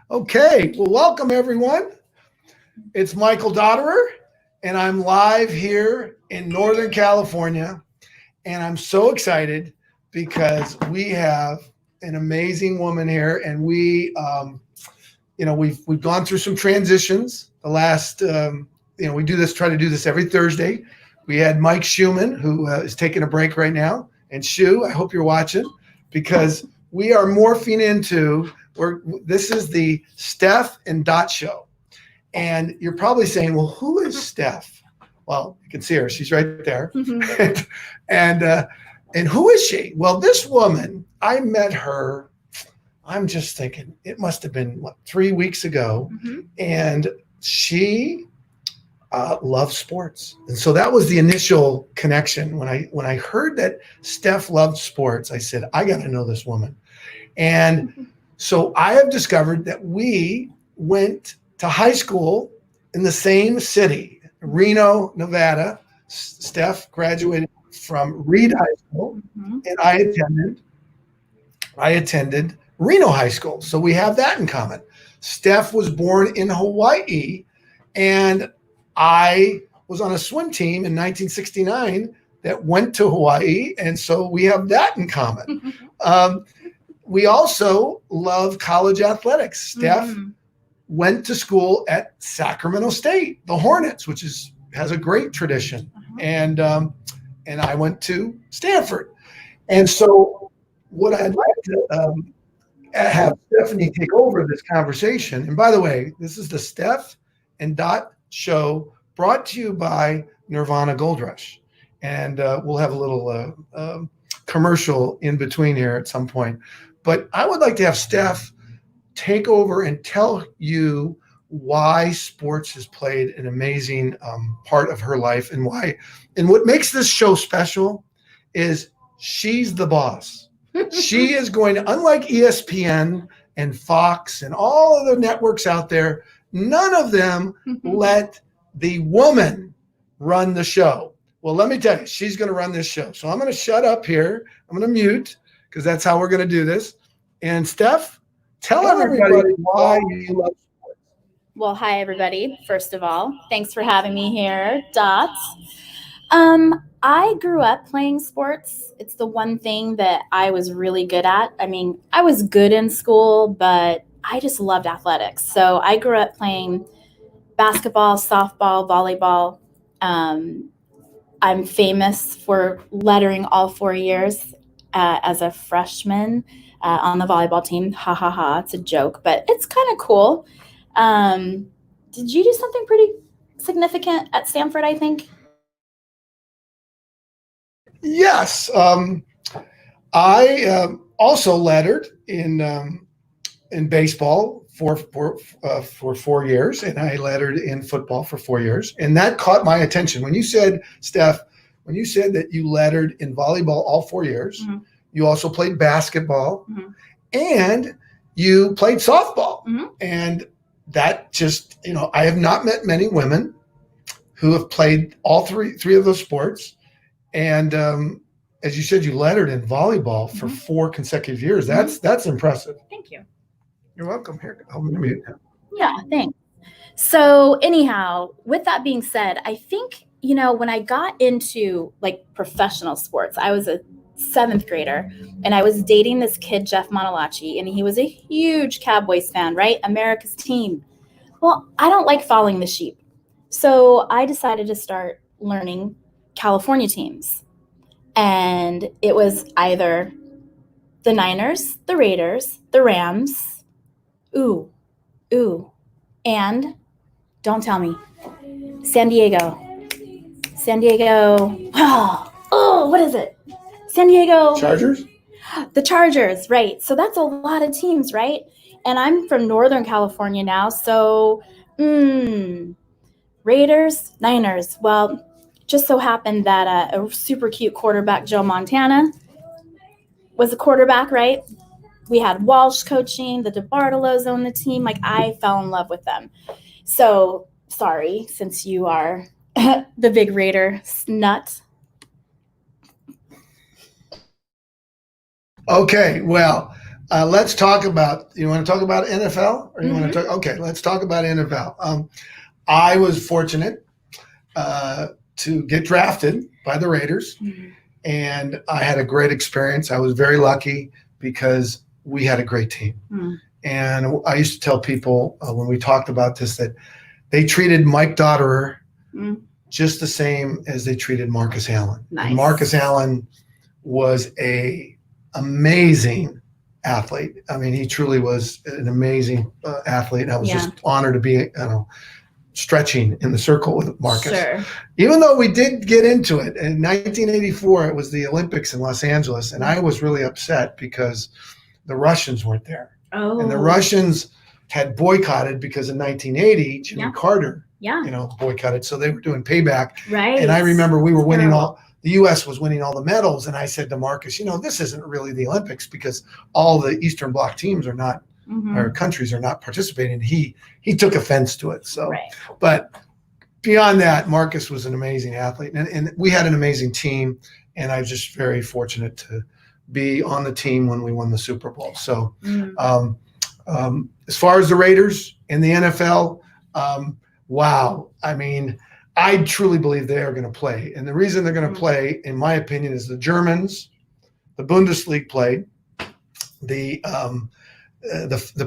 Okay, well, welcome everyone. It's Michael Dotterer, and I'm live here in Northern California. And I'm so excited because we have an amazing woman here, and we've gone through some transitions. The last, we try to do this every Thursday. We had Mike Schumann, who is taking a break right now, and Shu, I hope you're watching because we are morphing into. This is the Steph and Dot show. And you're probably saying, well, who is Steph? Well, you can see her. She's right there. And who is she? Well, this woman, I met her, I'm just thinking, it must have been, 3 weeks ago. And she loves sports. And so that was the initial connection. When I heard that Steph loved sports, I said, I got to know this woman. And so I have discovered that we went to high school in the same city, Reno, Nevada. Steph graduated from Reed High School, and I attended Reno High School. So we have that in common. Steph was born in Hawaii, and I was on a swim team in 1969 that went to Hawaii, and so we have that in common. We also love college athletics. Steph went to school at Sacramento State, the Hornets, which has a great tradition, and I went to Stanford. And so, what I'd like to have Stephanie take over this conversation. And by the way, this is the Steph and Dot show brought to you by Nirvana Gold Rush, and we'll have a little commercial in between here at some point. But I would like to have Steph take over and tell you why sports has played an amazing part of her life and why. And what makes this show special is she's the boss. She is going to, unlike ESPN and Fox and all of the networks out there, none of them let the woman run the show. Well, let me tell you, she's going to run this show. So I'm going to shut up here. I'm going to mute because that's how we're going to do this. And Steph, tell everybody why you love sports. Well, hi, everybody. First of all, thanks for having me here, Dots. I grew up playing sports. It's the one thing that I was really good at. I mean, I was good in school, but I just loved athletics. So I grew up playing basketball, softball, volleyball. I'm famous for lettering all 4 years as a freshman on the volleyball team. Ha ha ha. It's a joke, but it's kind of cool. Did you do something pretty significant at Stanford, I think? Yes. I also lettered in baseball for 4 years, and I lettered in football for 4 years. And that caught my attention. When you said, Steph, when you said that you lettered in volleyball all 4 years, you also played basketball, and you played softball. And that just, I have not met many women who have played all three of those sports. And as you said, you lettered in volleyball for 4 consecutive years. That's impressive. Thank you. You're welcome. Here, I'm going to mute now. Yeah, thanks. So anyhow, with that being said, I think, when I got into professional sports, I was a 7th grader, and I was dating this kid, Jeff Montalacci, and he was a huge Cowboys fan, right? America's team. Well, I don't like following the sheep. So I decided to start learning California teams. And it was either the Niners, the Raiders, the Rams, and don't tell me, San Diego. What is it? San Diego. Chargers? The Chargers, right. So that's a lot of teams, right? And I'm from Northern California now, so Raiders, Niners. Well, just so happened that a super cute quarterback, Joe Montana, was a quarterback, right? We had Walsh coaching, the DeBartolos on the team. I fell in love with them. So, sorry, since you are the big Raider nut. Okay, well, Let's talk about. You want to talk about NFL, or you want to talk? Okay, let's talk about NFL. I was fortunate to get drafted by the Raiders, and I had a great experience. I was very lucky because we had a great team. And I used to tell people when we talked about this that they treated Mike Dotterer just the same as they treated Marcus Allen. Nice. And Marcus Allen was a amazing athlete. I mean, he truly was an amazing athlete. And I was just honored to be, stretching in the circle with Marcus. Sure. Even though we did get into it in 1984, it was the Olympics in Los Angeles, and I was really upset because the Russians weren't there. Oh. And the Russians had boycotted because in 1980, Jimmy Carter, boycotted. So they were doing payback. Right. And I remember we were winning the U.S. was winning all the medals. And I said to Marcus, this isn't really the Olympics because all the Eastern Bloc teams are not, our countries are not participating. He took offense to it. So, but beyond that, Marcus was an amazing athlete, and we had an amazing team. And I was just very fortunate to be on the team when we won the Super Bowl. So, as far as the Raiders in the NFL, wow. I mean, I truly believe they are going to play. And the reason they're going to play, in my opinion, is the Germans, the Bundesliga played, the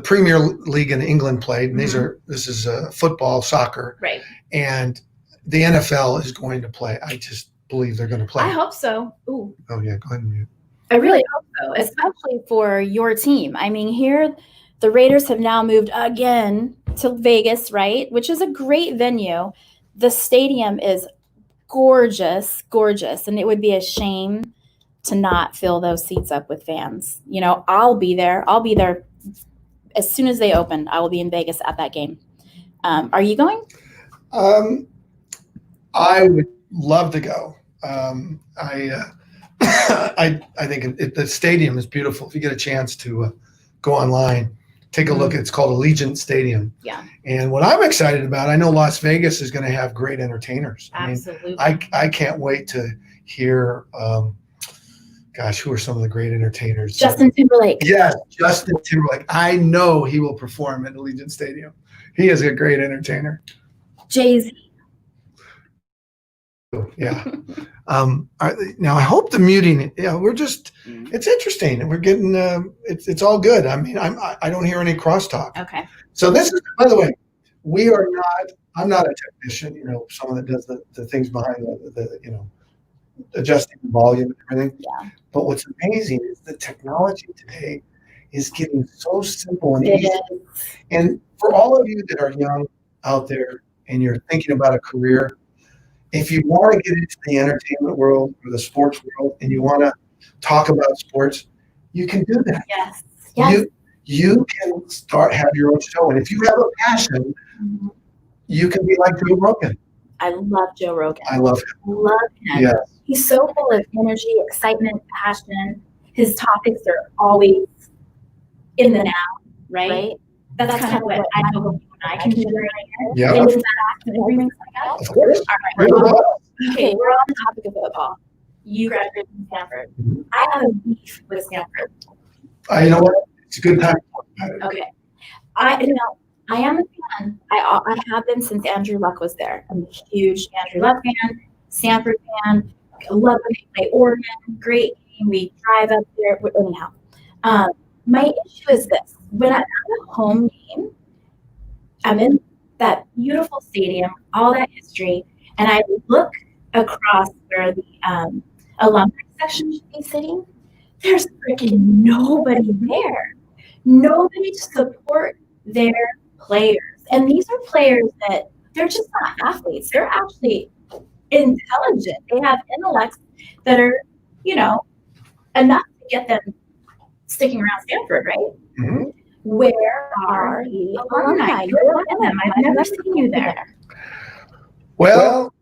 Premier League in England played, and this is football, soccer, right? And the NFL is going to play. I just believe they're going to play. I hope so. Ooh. Oh yeah, go ahead and mute. I really hope so, especially for your team. I mean, here the Raiders have now moved again to Vegas, right? Which is a great venue. The stadium is gorgeous, and it would be a shame to not fill those seats up with fans. I'll be there. As soon as they open, I will be in Vegas at that game. Are you going? I would love to go. I think the stadium is beautiful. If you get a chance to go online, take a look. It's called Allegiant Stadium. Yeah. And what I'm excited about, I know Las Vegas is going to have great entertainers. Absolutely. I can't wait to hear. Who are some of the great entertainers? Justin Timberlake. Yes, Justin Timberlake. I know he will perform at Allegiant Stadium. He is a great entertainer. Jay-Z. Yeah. Now I hope the muting. We're just. It's interesting. We're getting. It's all good. I mean, I don't hear any crosstalk. Okay. So this is, by the way, we are not. I'm not a technician. Someone that does the things behind the adjusting the volume and everything. Yeah. But what's amazing is the technology today is getting so simple and easy. And for all of you that are young out there and you're thinking about a career, if you want to get into the entertainment world or the sports world and you want to talk about sports, you can do that. Yes. You can have your own show. And if you have a passion, you can be like Joe Rogan. I love Joe Rogan. I love him. Love him. Yes. He's so full of energy, excitement, passion. His topics are always in the now, right? That's kind of what I hope you and I can do right here. Yeah. And back and everything like that. Of course. All right. Okay, we're on the topic of football. You graduated from Stanford. I have a beef with Stanford. You know what? It's a good time to talk about it. Okay. I am a fan. I have been since Andrew Luck was there. I'm a huge Andrew Luck fan, Stanford fan. I love when they play Oregon. Great game. We drive up there. Anyhow, my issue is this. When I'm at a home game, I'm in that beautiful stadium, all that history, and I look across where the alumni section should be sitting. There's freaking nobody there. Nobody to support their players. And these are players that they're just not athletes. They're actually intelligent. They have intellects that are, enough to get them sticking around Stanford, right? Mm-hmm. Where are the alumni? You're one of them. I've never seen you there. Well,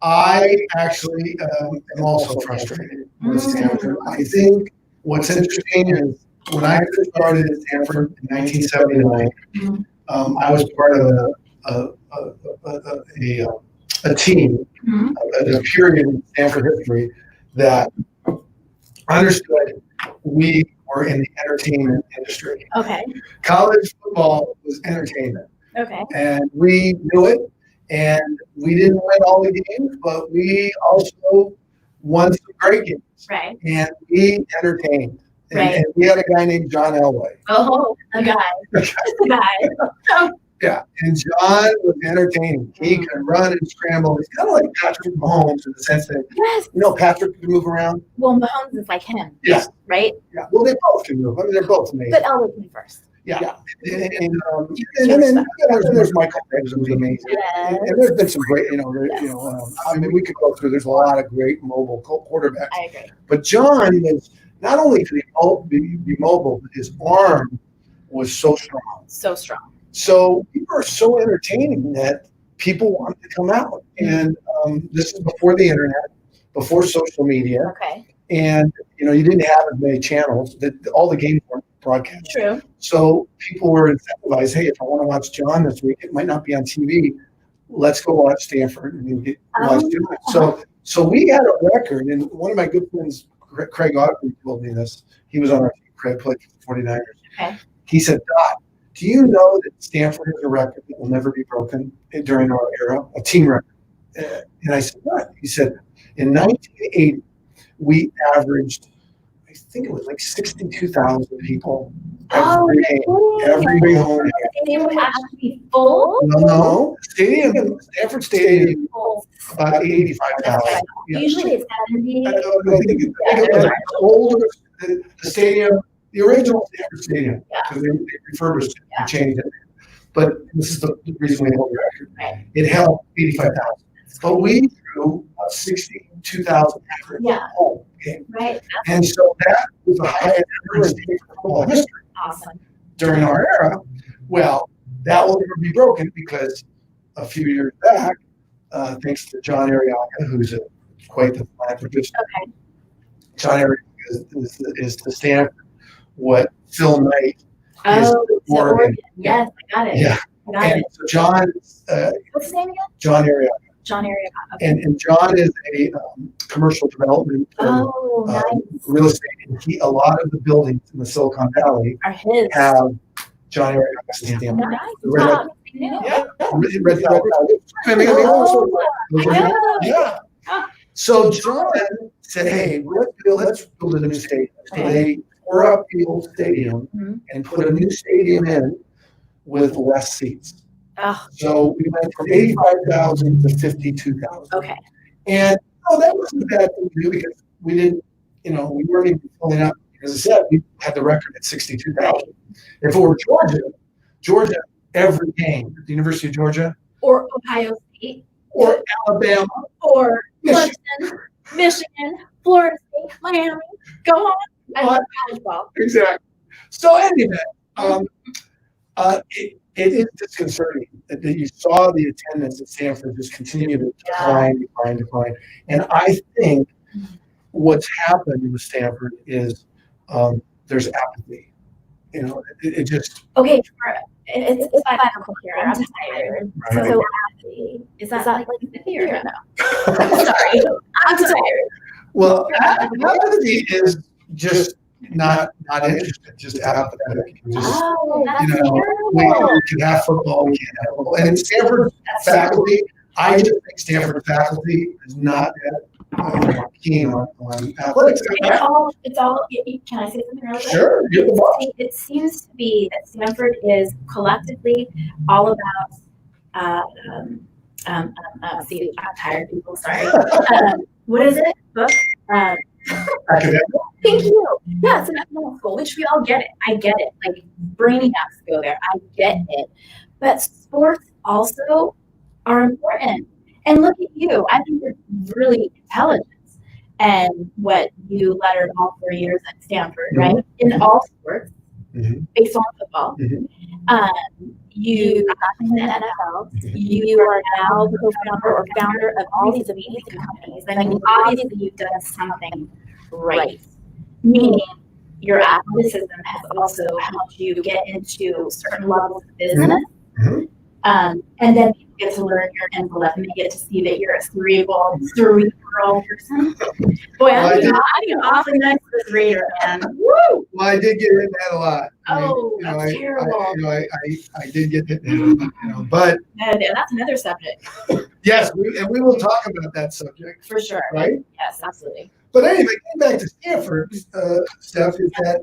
I actually am also frustrated with Stanford. I think what's interesting is when I first started at Stanford in 1979, I was part of a team, a period in Stanford history that understood we were in the entertainment industry. Okay. College football was entertainment, Okay. and we knew it. And we didn't win all the games, but we also won some great games. Right. And we entertained. Right. And we had a guy named John Elway. Oh, a guy. Just a guy. Yeah, and John was entertaining. He could run and scramble. He's kind of like Patrick Mahomes in the sense that, Yes. Patrick can move around. Well, Mahomes is like him. Yes. Right? Yeah, well, they both can move. I mean, they're both amazing. But Elway came first. Yeah. And then there's Michael Beggs, who's amazing. Yes. And there's been some great, I mean, we could go through, there's a lot of great mobile quarterbacks. I agree. But John was, not only could he be mobile, but his arm was so strong. So strong. So we were so entertaining that people wanted to come out. And this is before the internet, before social media. Okay. And, you didn't have as many channels. All the games weren't broadcast. True. So people were incentivized, hey, if I want to watch John this week, it might not be on TV. Let's go watch Stanford and watch John. So we had a record, and one of my good friends, Craig Audrey, told me this. He was on our team. Craig played for the 49ers. Okay. He said, Doc, do you know that Stanford has a record that will never be broken during our era, a team record? And I said, what? He said, in 1980, we averaged, I think it was like 62,000 people every game. Every home game. They would actually be full? No. Stanford Stadium, about 85,000. Usually it's 70. I think it was older, the stadium, the original Stanford Stadium, because they refurbished it and changed it. But this is the reason we held the record. Right. It held 85,000. But we drew 62,000 average home game. Right. And so that was the highest ever in Stanford football history. Awesome. During our era. Well, that will never be broken because a few years back, thanks to John Arriaga, who's quite the philanthropist. Okay. John Arriaga is to Stanford what Phil Knight is to Oregon. Yes, I got it. Yeah. And so John, what's his name again? John Arriaga. John Arriaga. Okay. And John is a commercial development nice. real estate. And a lot of the buildings in the Silicon Valley Are his. have John Arriaga's stamp. Nice. Red- Yeah. Yeah. So John said, hey, let's build a new stadium. So they tore up the old stadium and put a new stadium in with less seats. Oh, So we went from 85,000 to 52,000. okay. And that wasn't a bad thing to do because we didn't, we weren't even filling up. As I said, we had the record at 62,000. If it were Georgia, every game at the University of Georgia, Or Ohio State. or Alabama, Or Michigan. Clemson, Michigan, Florida State, Miami. Go on. I love college ball. Exactly. So anyway, it is disconcerting that you saw the attendance at Stanford just continue to decline. And I think what's happened with Stanford is there's apathy. It just. Okay, it's 5 o'clock here. I'm tired. Right. So is that like empathy or no? I'm sorry. I'm tired. Well, apathy is just not interested, just apathetic. Just, That's we terrible. can have football, we can't have football. And Stanford faculty, I just think Stanford faculty is not that keen on athletics. It's all. Can I say something real quick? Sure, you're the boss. It seems to be that Stanford is collectively all about. See, I'm tired, people. Sorry. What is it? Book. Academic. Thank you. Yeah, it's an academic school, which we all get it. I get it. Like brainiacs go there. I get it. But sports also are important. And look at you. I think you're really intelligent. And what you lettered all 4 years at Stanford, right? In all sports, based on football. You got in the NFL. You are now the co-founder or founder of all these amazing companies. I mean, obviously you've done something right. Meaning your athleticism has also helped you get into certain levels of business. And then people get to learn your intellect and they get to see that you're a cerebral person. Boy, I'm being awfully nice to this reader, man. Woo! Well, I did get hit in the head a lot. Oh, that's terrible. I did get hit in the head, but And that's another subject. yes, we will talk about that subject. For sure. Right? Yes, absolutely. But anyway, getting back to Stanford, Steph, is that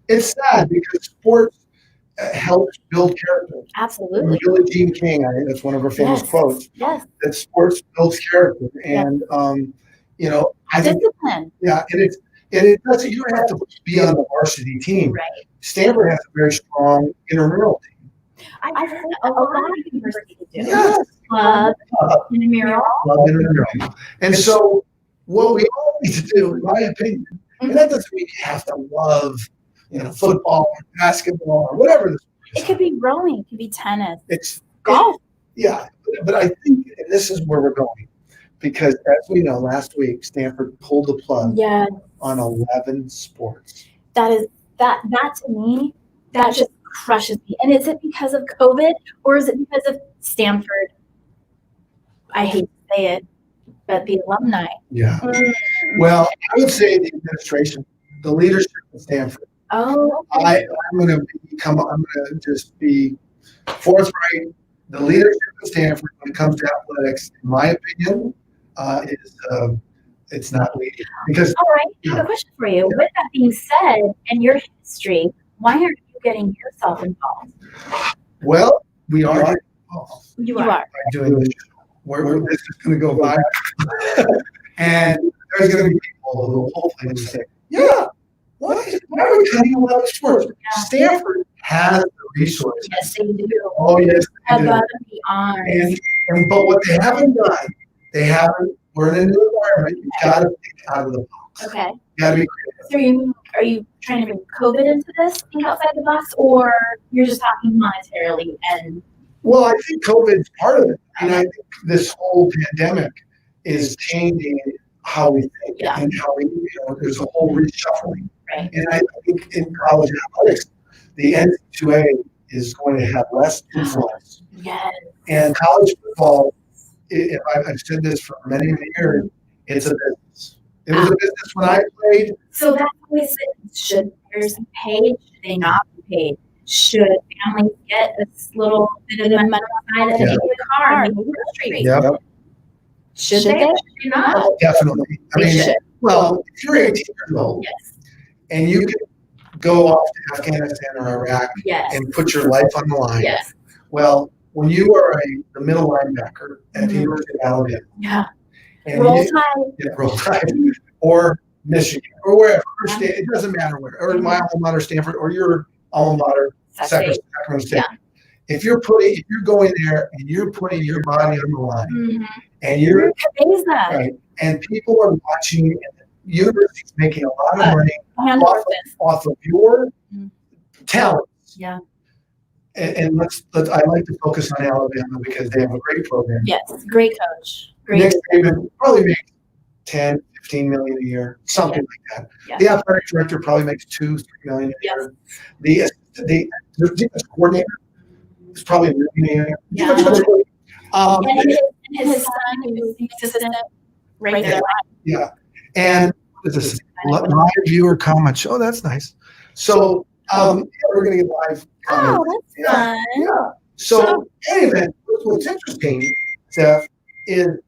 it's sad because sports helps build character. Absolutely. Billie Jean King, I think that's one of her famous quotes. Yes. That sports builds character, and I think Discipline. and it doesn't. You don't have to be on the varsity team. Right. Stanford has a very strong intramural team. I've heard a lot of universities do. Yes. Club, intramural. Club intramural. And so, what we all need to do, in my opinion, and that doesn't mean you have to love, football or basketball or whatever. It could be rowing, it could be tennis, It's golf. Yeah, but I think, and this is where we're going, because as we know, last week Stanford pulled the plug on 11 sports. That to me, that just crushes me. And is it because of COVID or is it because of Stanford? I hate to say it, but the alumni. Yeah. Well, I would say the administration, the leadership of Stanford. Oh, okay. I'm going to just be forthright. The leadership of Stanford, when it comes to athletics, in my opinion, it's not leading. Because all right, I have a question for you. With that being said, in your history, why aren't you getting yourself involved? Well, we are getting involved. You are. By doing this show. This is going to go by. And there's going to be people who will hopefully say, yeah, why are we cutting a lot of sports? Stanford has the resources. Yes, they do. Oh, yes, they do. Above and beyond. But what they haven't done, we're in a new environment. You've got to think out of the box. Okay. You got to be creative. So are you trying to bring COVID into this, think outside the box, or you're just talking monetarily and? Well, I think COVID is part of it. And I think this whole pandemic is changing how we think and how we, there's a whole reshuffling. Right. And I think in college athletics, the NCAA is going to have less influence. Yes. And college football, I've said this for many, many years, it's a business. It was a business when I played. So that's always it. Should players be paid? Should they not be paid? Should families get this little bit of money aside and get a car and make groceries? Yep. Should they? Should they not? Definitely. Well, if you're 18 years old and you can go off to Afghanistan or Iraq and put your life on the line. Yes. Well, when you are the middle linebacker at the University of Alabama. And Roll Tide. Or Michigan or wherever. It doesn't matter where. Or my alma mater, Stanford, or your alma mater, Sacramento State. If you're going there and you're putting your body on the line and you're right, and people are watching and the university's making a lot of money off of your talents. Yeah. And I like to focus on Alabama because they have a great program. Yes, great coach. Nick Saban probably makes 10, 15 million a year, something like that. Yeah. The athletic director probably makes 2, 3 million a year. The defense coordinator is probably a million a year. And his son, who's the assistant, right there. Yeah. And this live viewer comment. Oh, that's nice. So we're going to get live comments. Oh, that's fun. Yeah. So anyway, what's interesting, Steph, is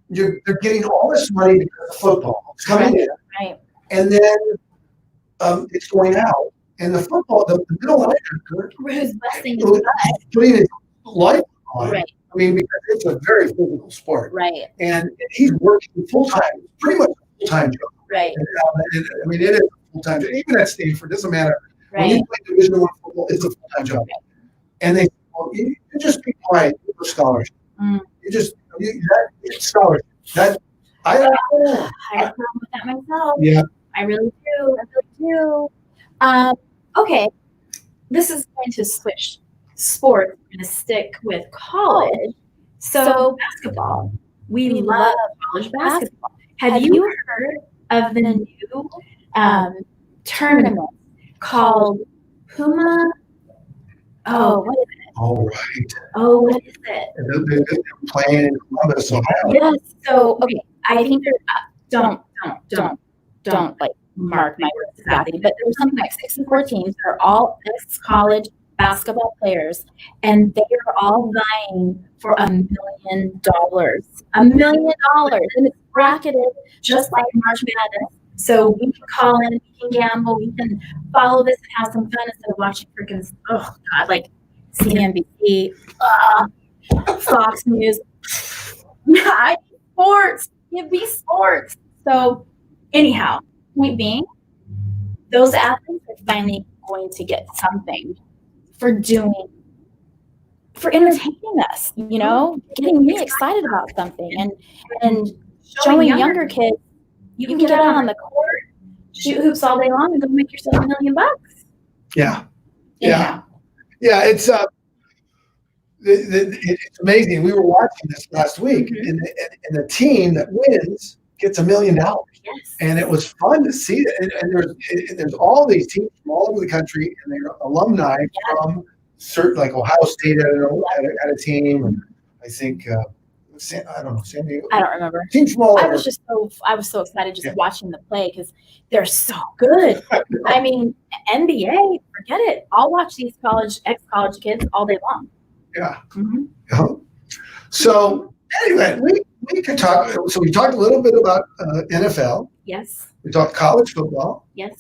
they're getting all this money because of football. It's coming in. Right. And then it's going out. And the football, the middle linebacker who's busting his butt, putting his life on. Right. I mean, because it's a very physical sport. Right. And he's working full time, pretty much a full time job. Right. And, I mean, it is a full time job. Even at Stanford, it doesn't matter. Right. When you play Division I football, it's a full time job. Right. And they, you just be quiet for scholarship. It's scholarship. I have a problem with that myself. Yeah. I really do. Okay. This is going to switch sports. We're going to stick with college. So basketball. We love college basketball. Have you heard of the new tournament called Puma? Oh, what is it? Oh, right. Oh, what is it? They're playing in Columbus, Ohio. Yes. So, okay, I think there. Don't like mark my words exactly, but there was something like 6 and 4 teams. They're all ex-college basketball players, and they are all vying for $1 million. $1 million, and it's bracketed just like March Madness. So we can call in, we can gamble, we can follow this and have some fun instead of watching freaking like CNBC, Fox News. I sports. Give me sports. So anyhow, point being, those athletes are finally going to get something for entertaining us, getting me excited about something and showing younger kids you can get out on the court, shoot hoops all day long and go make yourself $1 million. Yeah. Yeah. Yeah, it's amazing. We were watching this last week, and the team that wins gets $1 million. Yes. And it was fun to see that. And there's all these teams from all over the country, and they're alumni from certain, like Ohio State had a team, and I think San Diego. I don't remember. Teams from all over. I was so excited just watching the play because they're so good. I mean, NBA, forget it. I'll watch these ex-college kids all day long. Yeah. So anyway, we could talk. So we talked a little bit about NFL. Yes. We talked college football. Yes.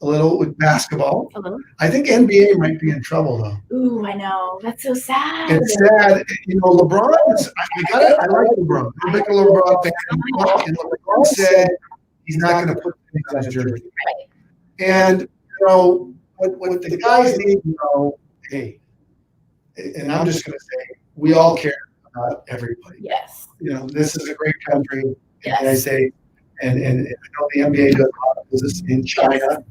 A little with basketball. A little. I think NBA might be in trouble though. Ooh, I know. That's so sad. It's sad. LeBron. I like LeBron. I'm a big LeBron fan. And LeBron said he's not going to put things on his jersey. Right. And what the guys need to know, hey, and I'm just going to say, we all care about everybody. Yes. This is a great country. Yes. And I say, and I know the NBA does a lot of business in China,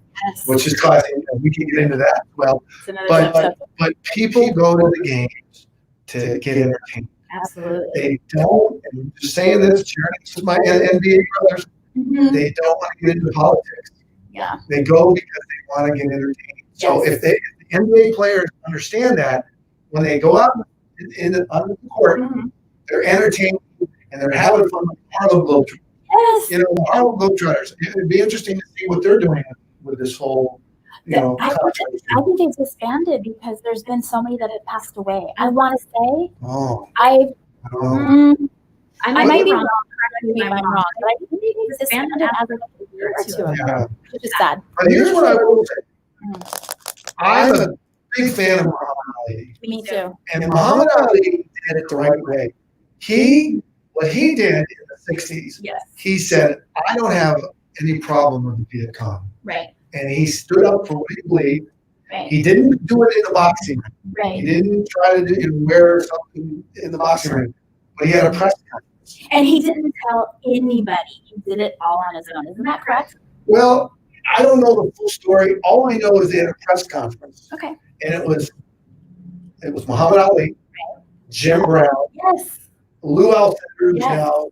which is causing, we can get into that as well. But people go to the games to get entertained. Absolutely. They don't, and I'm just saying this is my NBA brothers, they don't want to get into politics. Yeah. They go because they want to get entertained. So if the NBA players understand that, when they go out on the court, they're entertained and they're having fun with Harlem Globetrotters. Yes. Harlem Globetrotters. It'd be interesting to see what they're doing with this whole, I think it's disbanded because there's been so many that have passed away. I want to say, I might be wrong. Correct me if I'm wrong, but I think it's disbanded as of a year or two ago, which is sad. But here's what I will say. I'm a big fan of Muhammad Ali. Me too. And Muhammad Ali did it the right way. What he did in the 60s, he said, I don't have any problem with the Viet Cong. Right. And he stood up for what he believed. Right. He didn't do it in the boxing ring. Right. He didn't try to wear something in the boxing ring. But he had a press conference. And he didn't tell anybody. He did it all on his own. Isn't that correct? Well, I don't know the full story. All I know is they had a press conference. Okay. And it was Muhammad Ali, Jim Brown, Lou Alcindor, now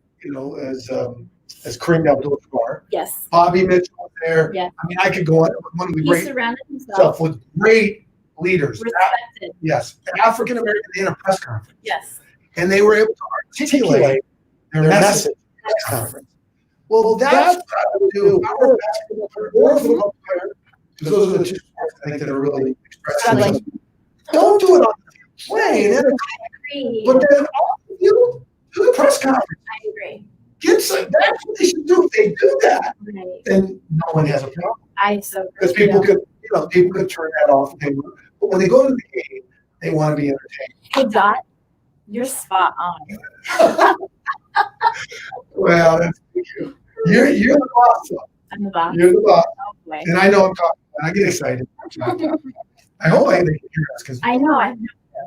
as Kareem Abdul-Jabbar. Yes. Bobby Mitchell was there. Yeah. I mean, I could go on. One of the He surrounded himself with great leaders. Respected. Yes. African American in a press conference. Yes. And they were able to articulate their message at the press conference. Well, that's what I would do if I were a basketball player or a football player, because those are the two sports I think that are really expressing themselves. Don't do it on the plane. I agree. But then you do the press conference. I agree. That's what they should do. If they do that, then no one has a problem. Because people could turn that off. But when they go to the game, they want to be entertained. Hey, Dot, you're spot on. Well, that's you. You're the boss. I'm the boss. You're the boss. Okay. And I know I'm talking. I get excited. I hope they can hear us because I know.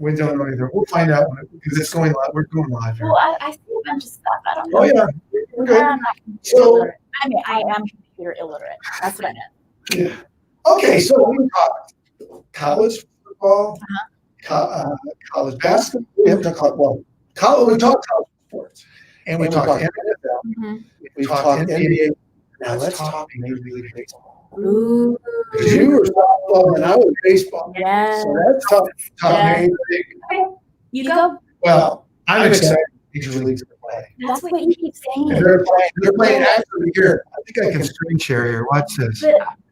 We don't know either. We'll find out because it's going live. We're going live here. Well, I see a bunch of stuff. I don't know. Oh yeah, we're good. I'm not computer illiterate. I mean, I am computer illiterate. That's what I meant. Yeah. Okay, so we talked college football, college basketball. We haven't talked we talked college sports, and we talked NFL. We talked NBA. Now let's talk Major League Baseball. Ooh. Because you were softball and I was baseball. Yes. So that's tough. Yes. Big. You go. Well, I'm excited. Major leagues to play. That's what you keep saying. And they're playing actually here. I think I can screen share here. Watch this.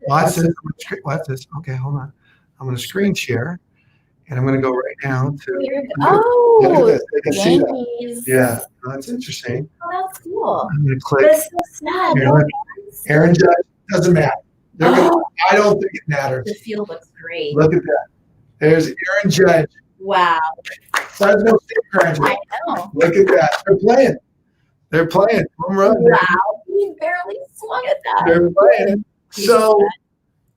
Watch this. Watch this. Okay, hold on. I'm going to screen share, and I'm going to go right now to. Oh, Look at this. They can see that. Yankees. Yeah, that's interesting. Oh, that's cool. I'm going to click. That's so sad. Here, No look. fans? Aaron Judge doesn't matter. They're gonna, I don't think it matters. The field looks great. Look at that. There's Aaron Judge. Wow. Fresno State graduate. I know. Look at that. They're playing. They're playing. Home run. Wow. He barely swung at that. They're playing. So,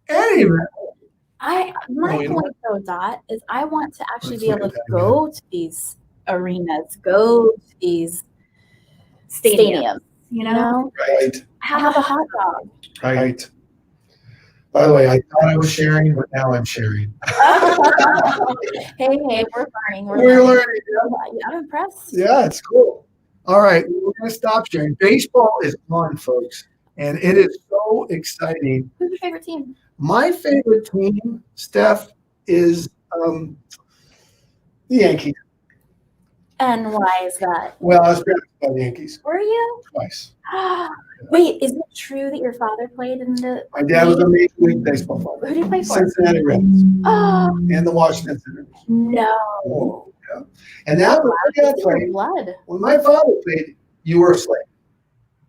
anyway. My point though, Dot, is I want to actually be able to go to these arenas, go to these stadiums, you know? Right. Have a hot dog. Right. By the way, I thought I was sharing, but now I'm sharing. Hey, we're learning. We're learning. I'm impressed. Yeah, it's cool. All right, we're going to stop sharing. Baseball is on, folks, and it is so exciting. Who's your favorite team? My favorite team, Steph, is the Yankees. And why is that? Well, I was drafted by the Yankees Were you? twice. Wait, is it true that your father played in the? My dad was a Major League Baseball player. Who did he play for? Cincinnati Reds Oh and the Washington Senators. no! Yeah. And that was my dad It's your played. blood. When my father played, you were a slave.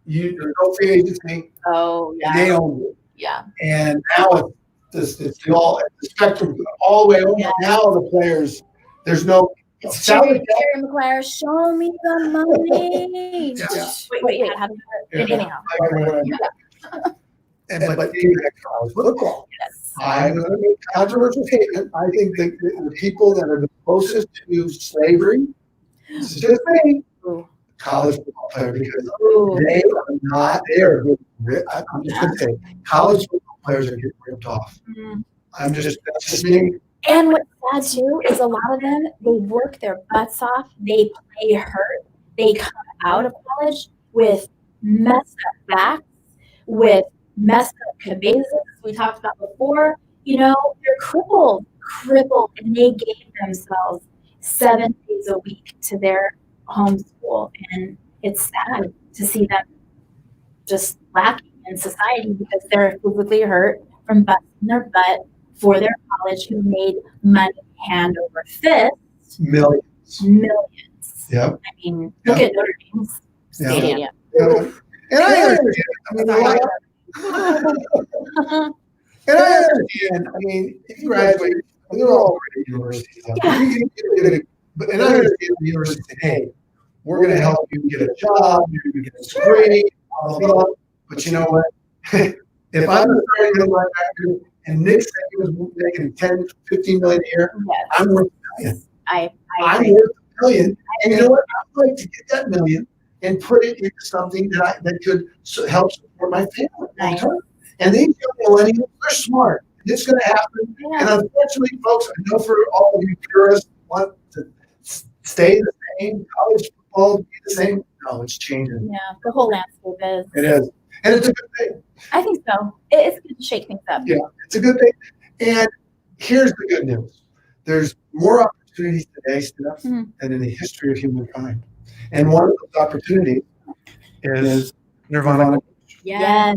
There's no free agency. Oh They yeah, owned you. yeah. And now it's the spectrum all the way over. Yeah. Now the players, there's no It's salary Jerry Maguire. Show me the money. Yeah. Wait. How did Yeah. anyhow? but you had college football. Yes. I'm going to make a controversial statement. I think that the people that are the closest to slavery, this is just me, Ooh. college football player, because Ooh. they are getting I'm just going to say, college football players are getting ripped off. Mm. That's just me. And what's sad too is a lot of them, they work their butts off, they play hurt, they come out of college with messed up backs, with messed up cabezas, we talked about before. You know, they're crippled, and they gave themselves 7 days a week to their home school. And it's sad to see them just lacking in society because they're physically hurt from busting their butt for their college, who made money hand over fist. Millions. Yep. I mean, look at Notre Dame's Yeah. stadium. Yeah. And I understand. I mean, I mean, if you graduate, they're all great universities. Yeah. And I understand the university saying, hey, we're going to help you get a job, you're going to get a degree, blah, blah, blah. But you know what? If I'm a starting linebacker and Nick said he was making 10, 15 million a year, Yes. I'm worth $1 million. I I'm agree. worth $1 million. And you know what? I'd like to get that $1 million and put it into something that could help support my family long term. And these young millennials, they're smart. It's going to happen. Yeah. And unfortunately, folks, I know for all of you purists want to stay the same, college football be the same. No, it's changing. Yeah, the whole landscape is. It is. And it's a good thing. I think so. It's good to shake things up. Yeah, it's a good thing. And here's the good news. There's more opportunities today, Steph, than in the history of humankind. And one of those opportunities is Nirvana. Yes.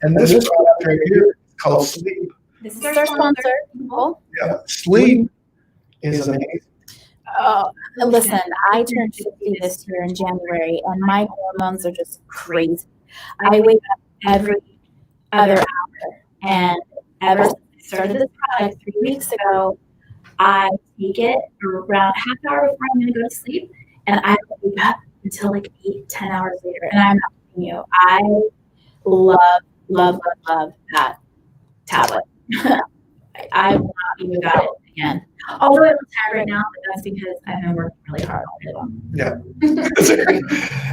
And this product right here is called Sleep. This is our sponsor, people. Yeah, Sleep is amazing. Oh, listen, I turned 50 this year in January, and my hormones are just crazy. I wake up every other hour, and ever since I started this product 3 weeks ago, I take it around half hour before I'm going to go to sleep, and I don't wake up until like 8-10 hours later. And I'm not kidding you. I love that tablet. I will not be without it again. Although I'm tired right now, but that's because I've been working really hard all day long. Yeah.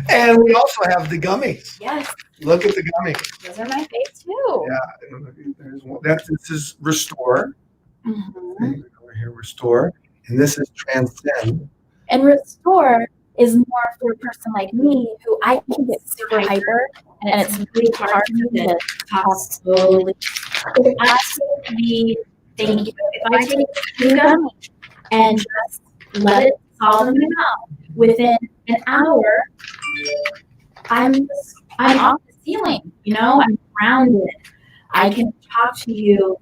And we also have the gummies. Yes, Look at the gummies. those are my fave too. Yeah. There's one. This is Restore. Mhm. Over here, Restore. And this is Transcend. And Restore is more for a person like me who I can get super hyper and it's really hard for me to talk slowly. If I take the thank you, if I take the gummy and just let it solve in my mouth within an hour, I'm off the ceiling, I'm grounded. I can talk to you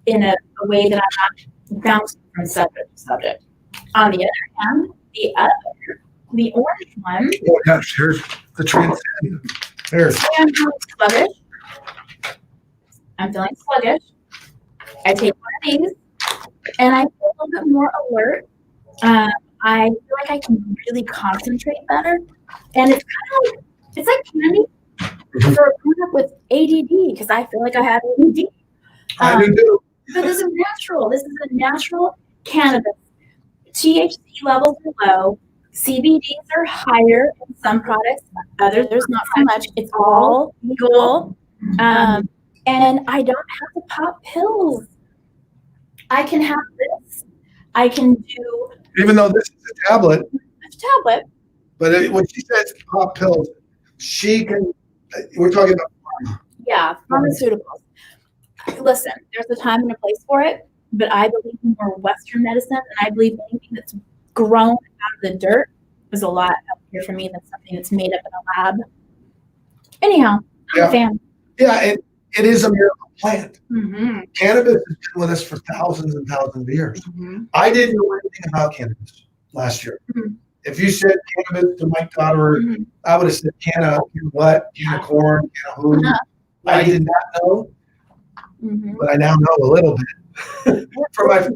in a way that I'm not bouncing from subject to subject. On the other hand, the orange one. Oh gosh, here's the transcendent. There's. I'm feeling sluggish. I take one of these, and I feel a little bit more alert. I feel like I can really concentrate better, and it's like candy for a grown-up with ADD because I feel like I have ADD. I do too. But this is natural. This is a natural cannabis. THC levels are low. CBDs are higher in some products. Others, there's not so much. It's all legal. And I don't have to pop pills. I can have this. I can do. Even though this is a tablet. But when she says pop pills, she can. We're talking about. Yeah, pharmaceuticals. Listen, there's a time and a place for it, but I believe in more Western medicine, and I believe anything that's grown out of the dirt is a lot healthier for me than something that's made up in a lab. Anyhow, I'm a fan. Yeah, it is a miracle plant. Mm-hmm. Cannabis has been with us for thousands and thousands of years. Mm-hmm. I didn't know anything about cannabis last year. Mm-hmm. If you said cannabis to Mike Dotterer, Mm-hmm. I would have said canna what, canna corn, canna who. I did not know, but I now know a little bit. For my Both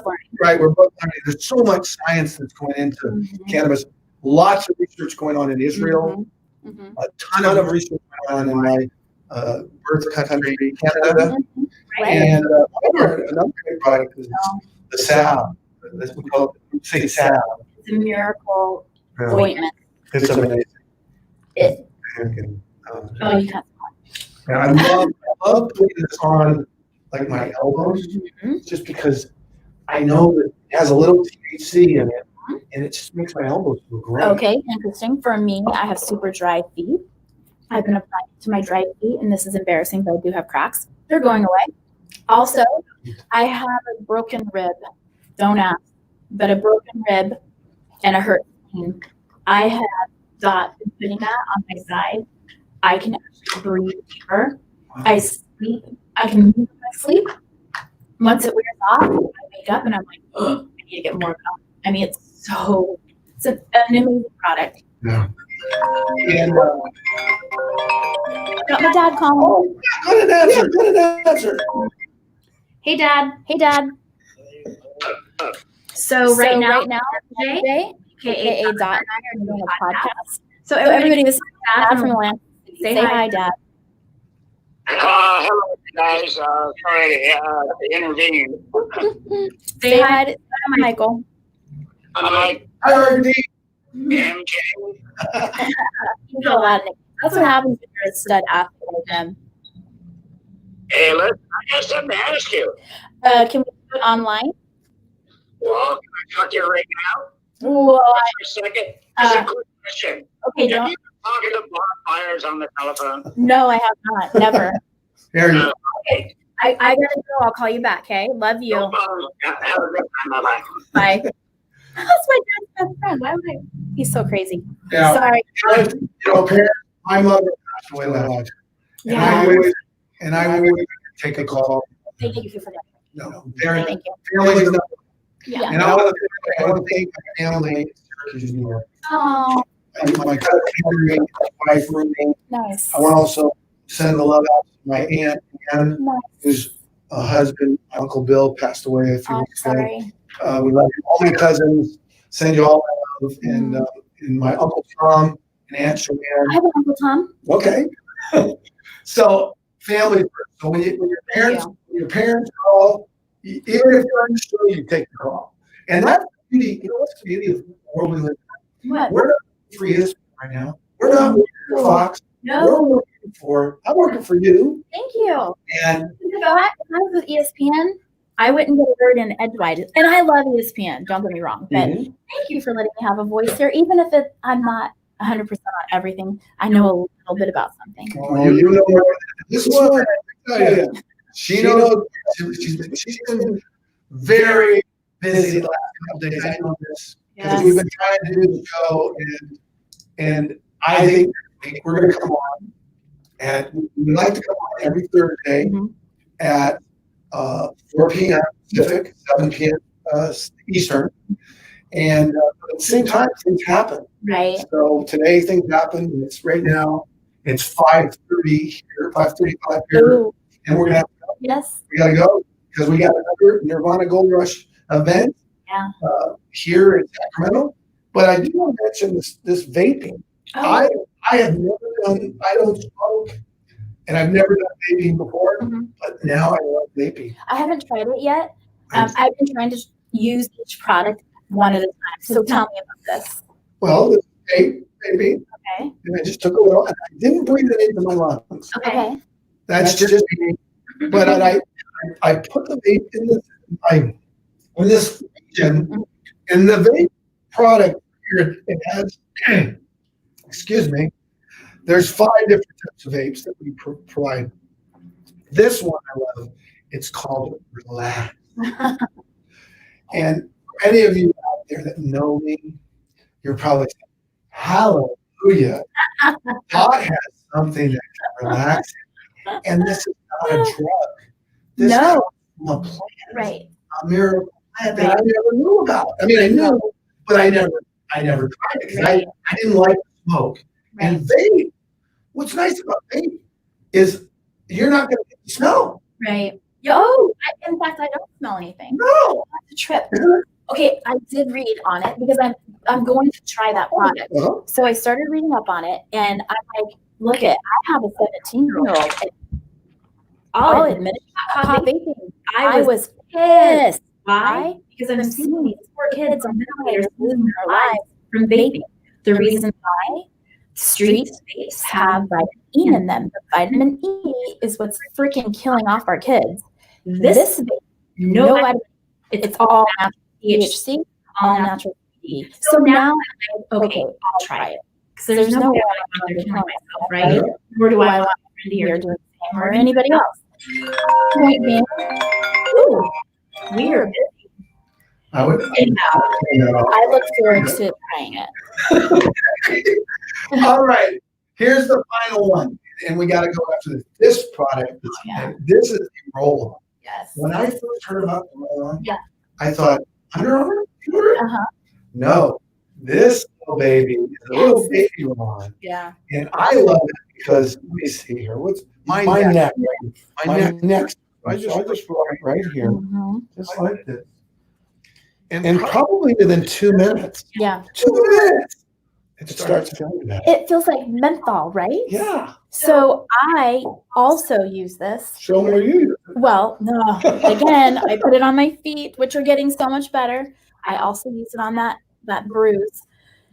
learning. right, we're both learning. There's so much science that's going into cannabis. Lots of research going on in Israel. Mm-hmm. A ton of research going on in my birth country, Canada. Right. And another great product is the salve. We call it salve. It's a miracle ointment. It's amazing. You can't. And I love putting this on like my elbows, just because I know that it has a little THC in it, and it just makes my elbows feel great. Okay, interesting. For me, I have super dry feet. I've been applying it to my dry feet, and this is embarrassing, but I do have cracks. They're going away. Also, I have a broken rib. Don't ask, but a broken rib and a hurt pain. I have Dot been putting that on my side. I can actually breathe deeper. I sleep. I can move in my sleep. Once it wears off, I wake up and I'm like, oh, I need to get more coffee. I mean, it's an amazing product. Yeah. And Got my dad calling. good answer. Hey, Dad. So right now, Jay, aka Dot, and I are doing a podcast. So everybody, this is Dad from Atlanta. Say hi, Dad. Hello, guys. Sorry to intervene. Say hi to Michael. I'm like I already MJ. You know a lot of things. That's what happens when you're a stud athlete like him. Hey, listen, I got something to ask you. Can we do it online? Well, can I talk to you right now? Well, For a second. Just a quick question. okay, Have don't. you been talking to bonfires on the telephone? No, I have not. Never. There you go. Okay, I gotta go. I'll call you back. Okay, love you. No problem. Have a good time. Bye-bye. Bye. That's my dad's best friend. Why would I? He's so crazy. Yeah. Sorry. You know, parents, my mother passed away last year. And I would take a call. Thank you for that. No, parents, Thank you. families know. Yeah. And I want to thank my family in Syracuse, New York. Oh, My cousin Henry, my wife Ruby. nice. I want to also send the love out to my aunt Ann, Nice. whose husband, my Uncle Bill, passed away a few Oh, weeks ago. sorry. We love you. All my cousins, send you all my love, and my Uncle Tom and Aunt I Joanne. have an Uncle Tom. Okay. So family first. So when your parents call, even if you're on the show, you take the call. And that's the beauty. You know what's the beauty of the world we live in? What? We're not for ESPN right now. We're not working for Fox. No. We're working for. I'm working for you. Thank you. And If I was with ESPN, I wouldn't get a word in edgewise. And I love ESPN, don't get me wrong. But Mhm. thank you for letting me have a voice here. Even if I'm not 100% on everything, I know a little bit about something. Well, you know more than this one. I tell you, she knows. She's been very busy the last couple days. I know this because we've been trying to do the show, and I think we're going to come on, and we like to come on every Thursday Mhm. at 4 p.m. Pacific, 7 p.m. Eastern, and at the same time, things happen. Right. So today things happen. And it's right now. It's 5:30 here, 5:35 here, Ooh, and we're gonna have to go. yes. We gotta go because we got another Nirvana Gold Rush event Yeah. here in Sacramento. But I do want to mention this vaping. Oh, I have never done. I don't smoke, and I've never done vaping before. mhm. But now I love vaping. I haven't tried it yet. I've been trying to use each product one at a time. So tell me about this. Well, this vape, vaping, Okay. and I just took a little, and I didn't breathe it into my lungs. Okay. That's just me. But I put the vape in this region, and the vape product here, it has, excuse me, there's 5 different types of vapes that we provide. This one I love. It's called Relax. And for any of you out there that know me, you're probably saying, hallelujah. God has something that can relax. And this is not a drug. This No. is a plant, Right. a miracle plant that I never knew about. I mean, I knew, but I never tried it because I didn't like smoke. Right. And vape, what's nice about vape is you're not going to get the smell. Right. Oh, in fact, I don't smell anything. No. That's a trip. Okay, I did read on it because I'm going to try that product. Uh-huh. So I started reading up on it, and I'm like, look I have a 17-year-old. I'll admit it, caught vaping. I was pissed. Why? Because I'm seeing these poor kids on ventilators losing their lives from vaping. The reason why? Street vapes have vitamin E in them. The vitamin E is what's freaking killing off our kids. This vape, no vitamin. It's all natural THC, all natural CBD. So now, okay, I'll try it. Because there's no way I'm going to kill myself, right? Nor do I want my friend here doing the same or anybody else. Point being, ooh, we are busy. I would. I look forward to trying it. All right. Here's the final one. And we got to go after this. This product, this is the roll-on. Yes. When I first heard about the roll-on, Yeah. I thought, Under Armour? Uh-huh. No. This little baby is a little baby roll-on. Yeah. And I love it because, let me see here. What's my neck? My neck. I just put it right here. Mm-hmm. Just like this. And probably within 2 minutes. Yeah. 2 minutes. It starts feeling better. It feels like menthol, right? Yeah. So I also use this. Show me where you use it. Well, no. Again, I put it on my feet, which are getting so much better. I also use it on that bruise.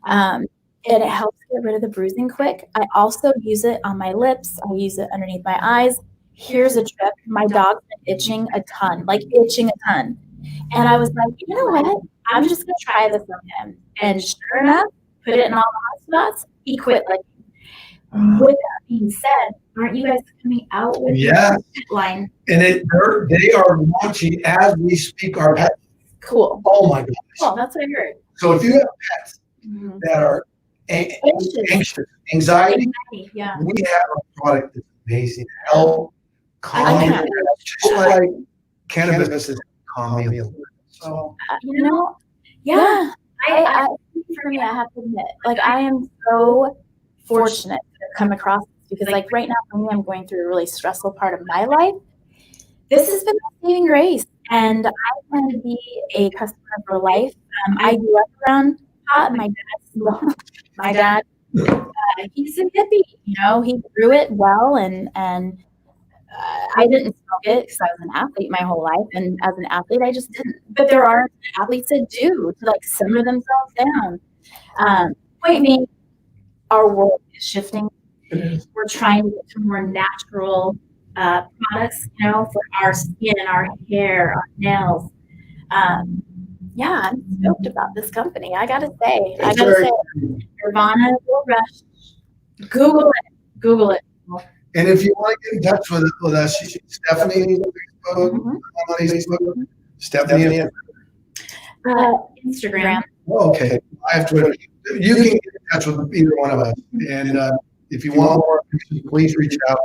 And it helps get rid of the bruising quick. I also use it on my lips. I use it underneath my eyes. Here's a trip. My dog's been itching a ton. And I was like, you know what? I'm just going to try this on him. And sure enough, put it in all the hot spots. He quit licking. With that being said, aren't you guys coming out with Yes. the line? And they are launching as we speak our pets. Cool. Oh my gosh. Cool. That's what I heard. So if you have pets Mhm. that are anxious, anxiety, Yeah. we have a product that's amazing. Help calm your pets. Just like cannabis is calming me a little bit. So Yeah. I for me, I have to admit, I am so fortunate to come across this because, right now, for me, I'm going through a really stressful part of my life. This has been my saving grace, and I plan to be a customer for life. I grew up around pot. My dad, he's a hippie. He grew it well, and I didn't smoke it because I was an athlete my whole life, and as an athlete, I just didn't. But there are athletes that do to simmer themselves down. Point being, our world is shifting. We're trying to get to more natural products, for our skin, our hair, our nails. Yeah, I'm stoked about this company. I gotta say, Nirvana Gold Rush. Google it. And if you want to get in touch with us, Stephanie on Facebook, Mhm. I'm on Facebook, Stephanie. Instagram. Oh, okay, I have Twitter. You can get in touch with either one of us, and if you want more information, please reach out.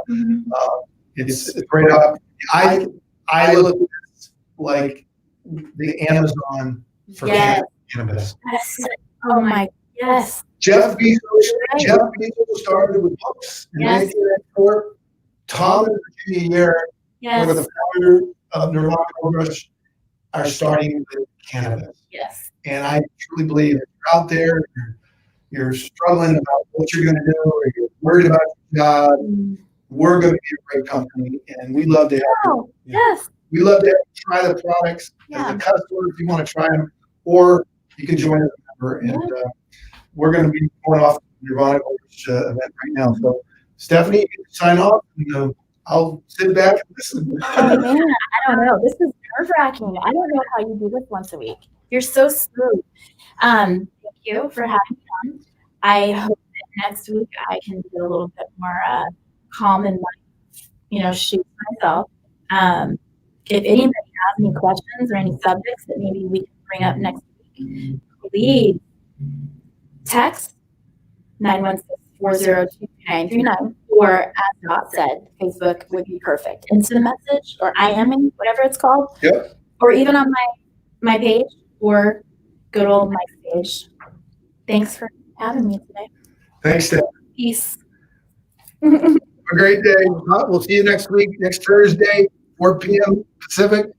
It's a great opportunity. I look at this like the Amazon for Yes. cannabis. Yes. Oh my, yes. Jeff Bezos started with books in Yes. 1994. Tom and Virginia Year, one of Yes. the founder of Nirvana Gold Rush, are starting with cannabis. Yes. And I truly believe if you're out there, you're struggling about what you're going to do, or you're worried about your job, we're going to be a great company, and we love to help you. Oh, yes. We love to try the products Yeah. as a customer if you want to try them, or you can join as a member. And we're going to be going off the Nirvana Gold Rush event right now. So, Stephanie, you can sign off, and I'll sit back and listen. Oh man, I don't know. This is nerve-wracking. I don't know how you do this once a week. You're so smooth. Thank you for having me on. I hope that next week I can be a little bit more calm in my, shoot myself. If anybody has any questions or any subjects that maybe we can bring up next week, please text 916-402-2939, or as Dot said, Facebook would be perfect. Instant message or IMing, whatever it's called. Yep. Or even on my page or good old Mike's page. Thanks for having me today. Thanks, Steph. Peace. Have a great day. We'll see you next week, next Thursday, 4 p.m. Pacific,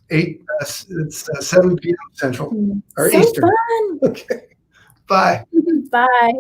7 p.m. Central or So Eastern. fun. Okay. Bye. Bye.